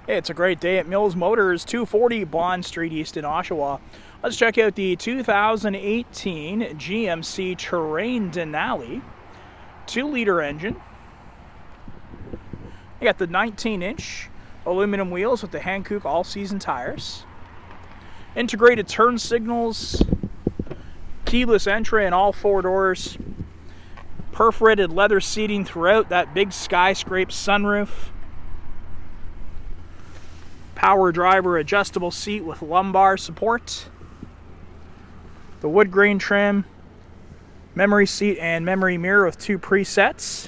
It's a great day at Mills Motors, 240 Bond Street East in Oshawa. Let's check out the 2018 GMC Terrain Denali 2-liter engine. You got the 19-inch aluminum wheels with the Hankook all-season tires. Integrated turn signals, keyless entry in all 4 doors. Perforated leather seating throughout that big skyscraper sunroof. Power driver adjustable seat with lumbar support. The wood grain trim, memory seat and memory mirror with 2 presets.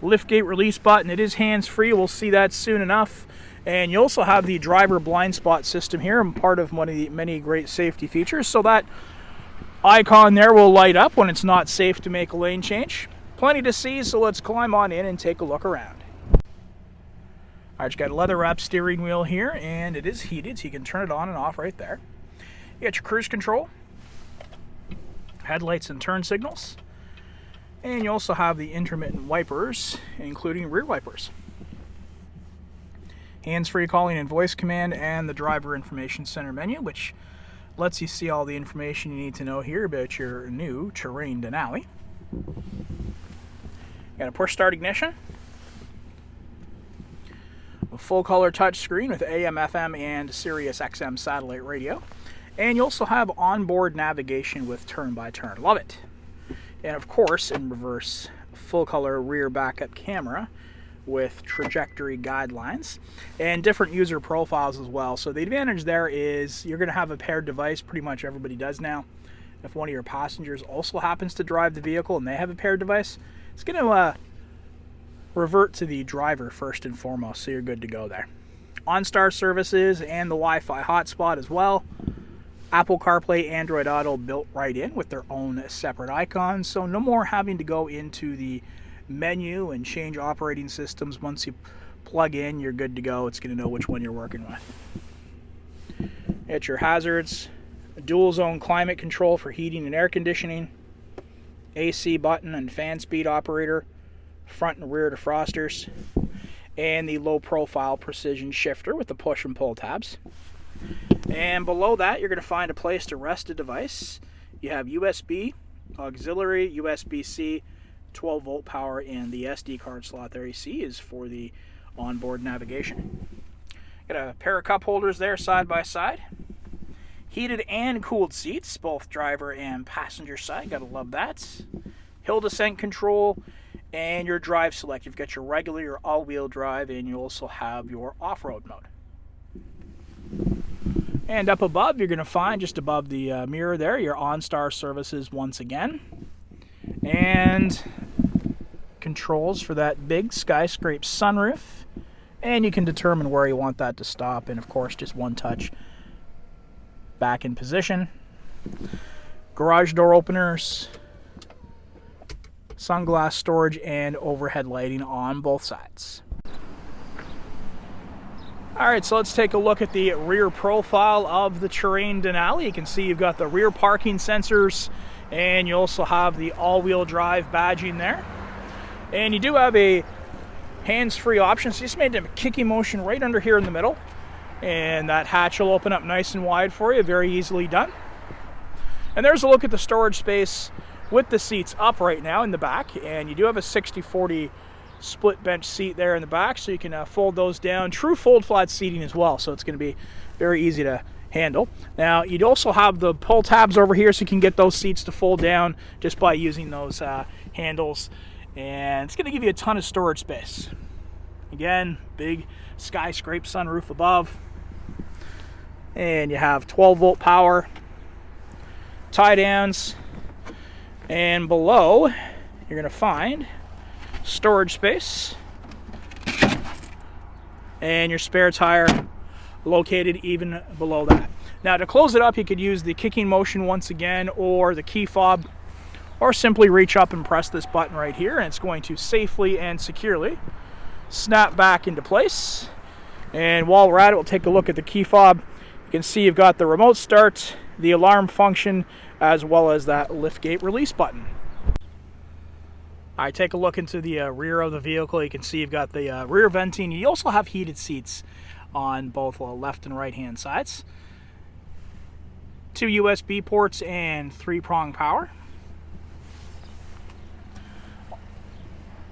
Liftgate release button, it is hands-free, we'll see that soon enough. And you also have the driver blind spot system here, part of one of the many great safety features. So that icon there will light up when it's not safe to make a lane change. Plenty to see, so let's climb on in and take a look around. Alright, you got a leather wrapped steering wheel here, and it is heated, so you can turn it on and off right there. You got your cruise control, headlights and turn signals, and you also have the intermittent wipers, including rear wipers. Hands-free calling and voice command, and the driver information center menu, which lets you see all the information you need to know here about your new Terrain Denali. You got a push start ignition, a full color touchscreen with AM, FM, and Sirius XM satellite radio. And you also have onboard navigation with turn-by-turn. Love it. And of course, in reverse, full color rear backup camera with trajectory guidelines and different user profiles as well. So the advantage there is you're going to have a paired device. Pretty much everybody does now. If one of your passengers also happens to drive the vehicle and they have a paired device, it's going to revert to the driver first and foremost, so you're good to go there. OnStar services and the Wi-Fi hotspot as well. Apple CarPlay, Android Auto built right in with their own separate icons, so no more having to go into the menu and change operating systems. Once you plug in, you're good to go. It's going to know which one you're working with. It's your hazards, dual zone climate control for heating and air conditioning, AC button and fan speed operator, front and rear defrosters, and the low profile precision shifter with the push and pull tabs. And below that, you're going to find a place to rest a device. You have USB, auxiliary, USB-C, 12 volt power, and the SD card slot there you see is for the onboard navigation. Got a pair of cup holders there side by side. Heated and cooled seats, both driver and passenger side. Gotta love that. Hill descent control and your drive select. You've got your regular, your all-wheel drive, and you also have your off-road mode. And up above, you're going to find, just above the mirror there, your OnStar services once again. And controls for that big skyscraper sunroof. And you can determine where you want that to stop. And of course, just one touch back in position. Garage door openers, sunglass storage, and overhead lighting on both sides. Alright, so let's take a look at the rear profile of the Terrain Denali. You can see you've got the rear parking sensors, and you also have the all-wheel drive badging there. And you do have a hands-free option, so you just made a kicking motion right under here in the middle. And that hatch will open up nice and wide for you, very easily done. And there's a look at the storage space with the seats up right now in the back, and you do have a 60-40 split bench seat there in the back, so you can fold those down. True fold flat seating as well, so it's going to be very easy to handle. Now you also have the pull tabs over here, so you can get those seats to fold down just by using those handles, and it's going to give you a ton of storage space. Again, big skyscraper sunroof above, and you have 12 volt power, tie downs. And below, you're going to find storage space and your spare tire located even below that. Now, to close it up, you could use the kicking motion once again, or the key fob, or simply reach up and press this button right here, and it's going to safely and securely snap back into place. And while we're at it, we'll take a look at the key fob. You can see you've got the remote start, the alarm function, as well as that liftgate release button. All right, take a look into the rear of the vehicle. You can see you've got the rear venting. You also have heated seats on both left and right hand sides. 2 USB ports and 3-prong power.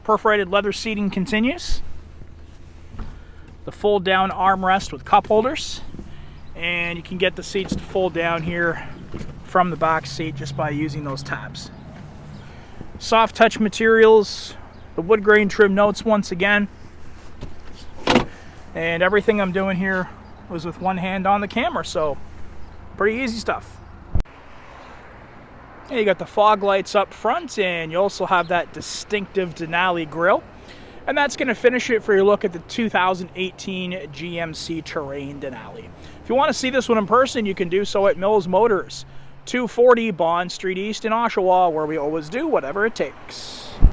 Perforated leather seating continues. The fold down armrest with cup holders. And you can get the seats to fold down here from the back seat just by using those tabs. Soft touch materials, the wood grain trim notes once again. And everything I'm doing here was with one hand on the camera, so pretty easy stuff. And you got the fog lights up front, and you also have that distinctive Denali grille. And that's going to finish it for your look at the 2018 GMC Terrain Denali. If you want to see this one in person, you can do so at Mills Motors, 240 Bond Street East in Oshawa, where we always do whatever it takes.